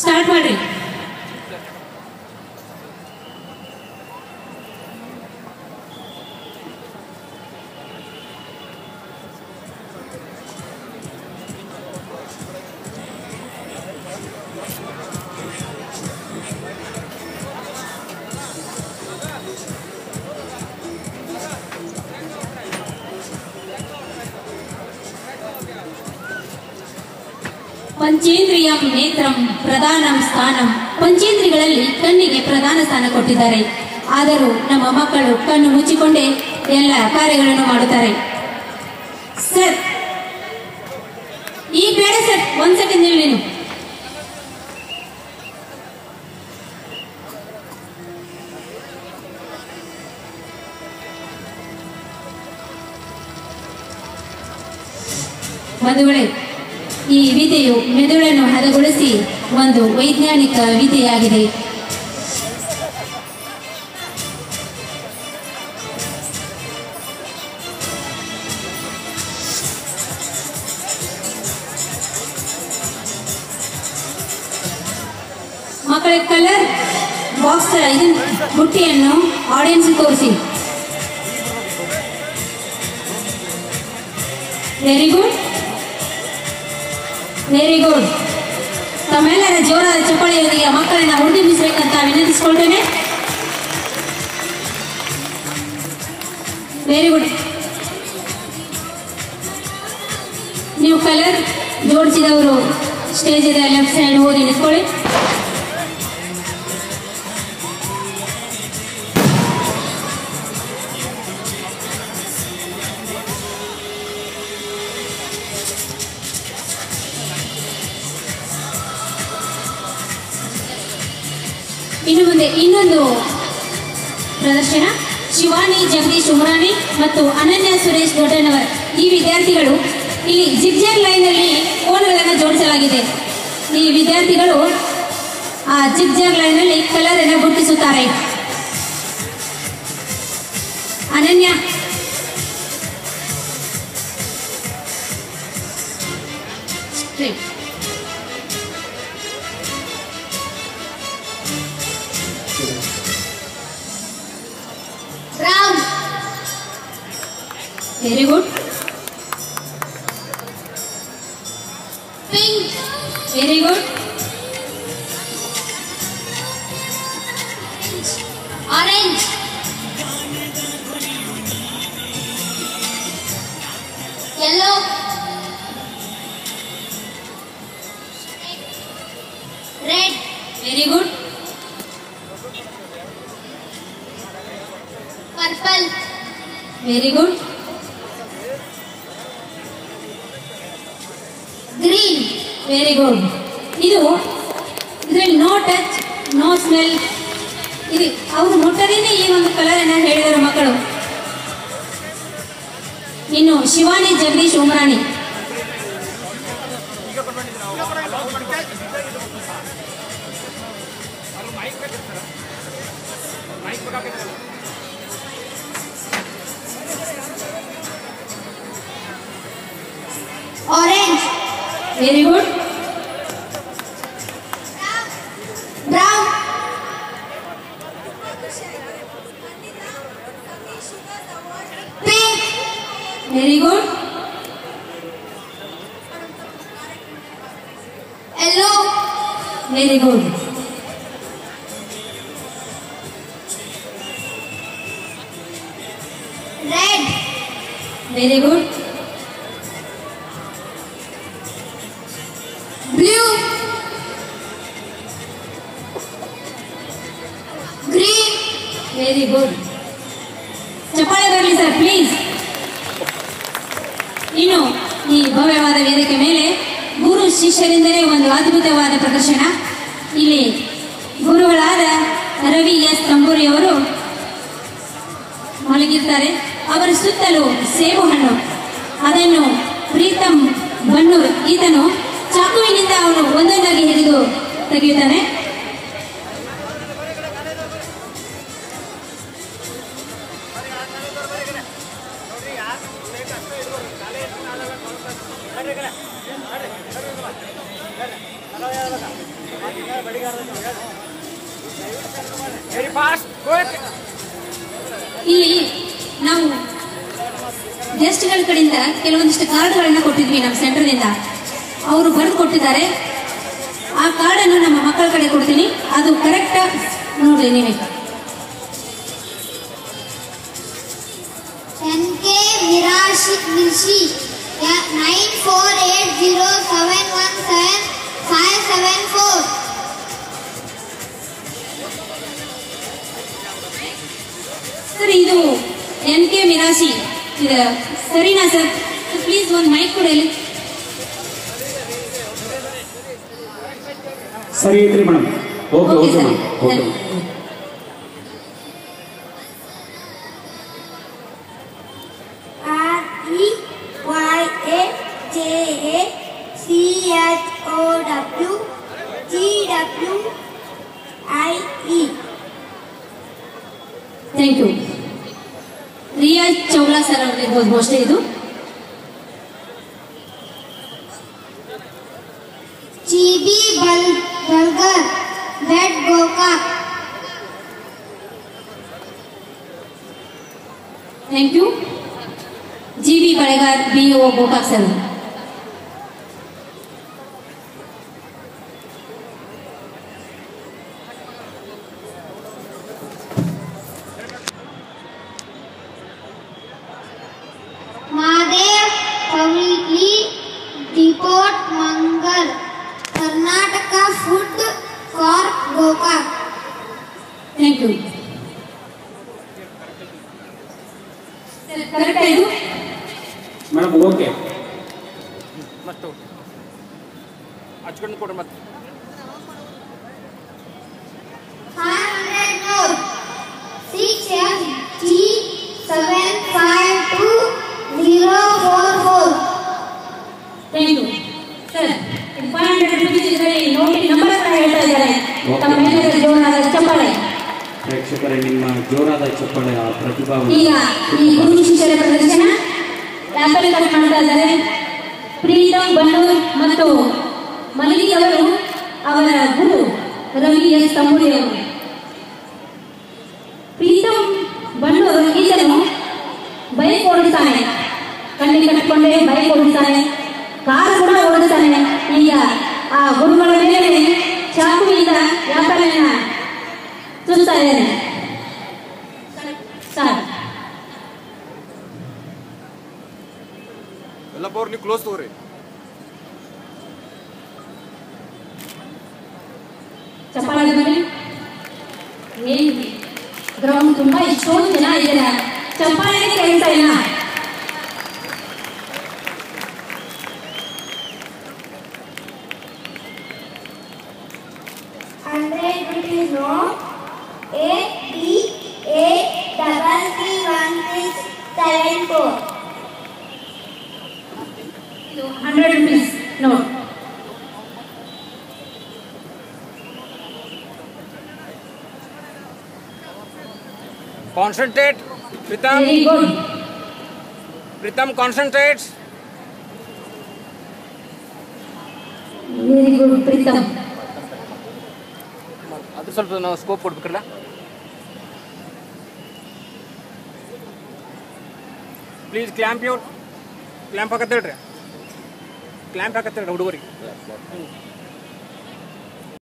Start ಮಾಡ್ರಿ. ಪಂಚೇಂದ್ರಿಯಂ ನೇತ್ರಂ ಪ್ರಧಾನಂ ಸ್ಥಾನಂ. ಪಂಚೇಂದ್ರಿಗಳಲ್ಲಿ ಕಣ್ಣಿಗೆ ಪ್ರಧಾನ ಸ್ಥಾನ ಕೊಟ್ಟಿದ್ದಾರೆ. ಆದರೂ ನಮ್ಮ ಮಕ್ಕಳು ಕಣ್ಣು ಮುಚ್ಚಿಕೊಂಡೇ ಎಲ್ಲ ಕಾರ್ಯಗಳನ್ನು ಮಾಡುತ್ತಾರೆ. ಸರ್ ಈಗ ಬೇಡ ಸರ್, ಒಂದ್ ಸೆಕೆಂಡ್ ಹೇಳಿ. ನೀನು ಬಂಧುಗಳೇ, ಈ ವಿದ್ಯೆಯು ಮೆದುಳನ್ನು ಹದಗೊಳಿಸಿ ಒಂದು ವೈಜ್ಞಾನಿಕ ವಿದ್ಯೆಯಾಗಿದೆ. ಮಕ್ಕಳ ಕಲರ್ ಬಾಕ್ಸ್ ಇದನ್ನು ಬುಟ್ಟಿಯನ್ನು ಆಡಿಯನ್ಸ್ ತೋರಿಸಿ. Very good, very good. ತಮ್ಮೆಲ್ಲರ ಜೋರಾದ ಚಪ್ಪಾಳೆಯೊಂದಿಗೆ ಮಕ್ಕಳನ್ನ ಹುರಿದುಂಬಿಸಬೇಕಂತ ವಿನಂತಿಸಿಕೊಳ್ತೇನೆ. Very good. ನೀವು ಕಲರ್ ಜೋಡಿಸಿದವರು ಸ್ಟೇಜ್ ಇದೆ, ಲೆಫ್ಟ್ ಸೈಡ್ ಹೋಗಿ ನಿಂತ್ಕೊಳ್ಳಿ. ಇನ್ನು ಮುಂದೆ ಇನ್ನೊಂದು ಪ್ರದರ್ಶನ. ಶಿವಾನಿ ಜಗದೀಶ್ ಉಮರಾಣಿ ಮತ್ತು ಅನನ್ಯ ಸುರೇಶ್ ದೊಡ್ಡನವರ್, ಈ ವಿದ್ಯಾರ್ಥಿಗಳು ಇಲ್ಲಿ ಜಿಗ್ಜಾಗ್ ಲೈನ್ ಅಲ್ಲಿ ಕೋನ್ಗಳನ್ನು ಜೋಡಿಸಲಾಗಿದೆ. ಈ ವಿದ್ಯಾರ್ಥಿಗಳು ಆ ಜಿಗ್ಜಾಗ್ ಲೈನ್ ಅಲ್ಲಿ ಕಲರ್ ಅನ್ನು ಗುರುತಿಸುತ್ತಾರೆ. ಅನನ್ಯ, straight. Brown. Very good. Pink. Very good. Orange. Yellow. Red. Very good. Purple. Very good. Green. Very good. ಇದರಲ್ಲಿ ನೋ ಟಚ್, ನೋ ಸ್ಮೆಲ್. ಇದು ಅವರು ಮುಟ್ಟದೇನೆ ಈ ಒಂದು ಕಲರ್ ಅನ್ನ ಹೇಳಿದರು ಮಕ್ಕಳು. ಇನ್ನು Shivani Jagadish Umarani, orange. Very good. Brown. Pink. Very good. Yellow. Very good. Red. Very good. Blue. Green. Very good. ಚಪ್ಪಾಳೆ ಬರಲಿ ಸರ್ ಪ್ಲೀಸ್. ಇನ್ನು ಈ ಭವ್ಯವಾದ ವೇದಿಕೆ ಮೇಲೆ ಗುರು ಶಿಷ್ಯರಿಂದಲೇ ಒಂದು ಅದ್ಭುತವಾದ ಪ್ರದರ್ಶನ. ಇಲ್ಲಿ ಗುರುಗಳಾದ ರವಿ ಎಸ್ ತಂಬೂರಿಯವರು ಮಲಗಿರ್ತಾರೆ. ಅವರ ಸುತ್ತಲೂ ಸೇಬು ಹಣ್ಣು, ಅದನ್ನು ಪ್ರೀತಮ್ ಬನ್ನೂರ್ ಈತನು ಚಾಕುವಿನಿಂದ ಅವನು ಒಂದೊಂದಾಗಿ ಹಿಡಿದು ತೆಗೆಯುತ್ತಾನೆ. ಇಲ್ಲಿ ನಾವು ಗೆಸ್ಟ್ಗಳ ಕಡೆಯಿಂದ ಕೆಲವೊಂದಿಷ್ಟು ಕಾರ್ಡ್ಗಳನ್ನ ಕೊಟ್ಟಿದ್ವಿ ನಮ್ಮ ಸೆಂಟರ್ನಿಂದ. ಅವರು ಬರೆದು ಕೊಟ್ಟಿದ್ದಾರೆ. ಆ ಕಾರ್ಡನ್ನು ನಮ್ಮ ಮಕ್ಕಳ ಕಡೆ ಕೊಡ್ತೀನಿ. ಅದು ಕರೆಕ್ಟ್ ನೋಡ್ರಿ ನೀವೇ. NK Mirshi 9480717574. ಸರ್ ಇದು NK ಮಿರಾಶಿ ಇದು ಸರಿನಾ ಸರ್? ಪ್ಲೀಸ್ ಒಂದು ಮೈಕ್ ಕೊಡಿ. ಸರಿ ಐತ್ರಿ madam. Okay okay madam. Okay REYACHOWGWIE. Thank you. Riyaz Chawla sir ಅವ್ರಿರ್ಬೋದು ಮೋಸ್ಟ್ಲಿ ಇದು. GB Bulgar Vet Gokak. Thank you. GB Balegar BO Gokak sir. Mahadev Kavli Depot Mangal Karnataka Food for Gokak. Thank you. Correct ಇದು madam. Okay ಮತ್ತು ಹಚ್ಕೊಂಡು ಕೊಡ್ರಿ ಮತ್ತೆ 100 note 6FG752044. Thank you sir. 500 rupees ಇದರಲ್ಲಿ ನೋಡಿ number ಅನ್ನು ಹೇಳ್ತಾ ಇದ್ದಾರೆ. ತಮ್ಮ ಮೇಲೆ ಜೋರಾದ ಚಪ್ಪಾಳೆ. ಪ್ರೇಕ್ಷಕರೇ, ನಿಮ್ಮ ಜೋರಾದ ಚಪ್ಪಾಳೆ ಆ ಪ್ರತಿಭಾವಂತ. ಈಗ ಈ ಗುರು ಶಿಷ್ಯರ ಪ್ರದರ್ಶನ ವ್ಯಾಪಾರಿ ಕಟ್ ಮಾಡ್ತಾ ಇದ್ದಾರೆ. ಪ್ರೀತಮ್ ಬಣ್ಣೂರ್ ಮತ್ತು ಮಲ್ಲಿಗೆ ಅವರು ಅವರ ಗುರು ರವಿ ಎಸ್ ತಂಬುಳಿ ಅವರು. ಪ್ರೀತಮ್ ಬಣ್ಣೂರು ಈತನು ಬೈಕ್ ಓಡಿಸ್ತಾನೆ, ಕಣ್ಣಿ ಕಟ್ಟಿಕೊಂಡೇ ಬೈಕ್ ಓಡಿಸ್ತಾನೆ, ಕಾರು ಕೂಡ ಓಡಿಸ್ತಾನೆ. ಈಗ ಆ ಗುರುಗಳ ಮೇಲೆ ಚಾಕುವಿಂದ ವ್ಯಾಪಾರಿಯನ್ನ ಚುಚ್ತಾ ಇದ್ದಾನೆ. ಸರ್ ಎಲ್ಲ ಬೋರ್ ನೀವು ಕ್ಲೋಸ್ ತಗೋರಿ. ಚಪ್ಪಾಳೆ ಬನ್ನಿ. ಏನ್ ಗ್ರೌಂಡ್ ತುಂಬಾ ಇಷ್ಟೊಂದು ಜನ ಇದ್ದೀರಾ, ಚಪ್ಪಾಳೆ ಕೇಳ್ತಾ ಇಲ್ಲ. 100 rupees note 8D8331674. 100 rupees note. Concentrate, Pritam. Very good. Pritam, concentrate. Very good, Pritam. ಅದು ಸ್ವಲ್ಪ ನಾವು ಸ್ಕೋಪ್ ಕೊಡ್ಬೇಕಲ್ಲ. ಪ್ಲೀಸ್ ಕ್ಲ್ಯಾಂಪ್ ಹಾಕತ್ತೇಳ್ರಿ. ಕ್ಲ್ಯಾಂಪ್ ಹಾಕತ್ತೇಳ್ರಿ ಹುಡುಗರಿಗೆ.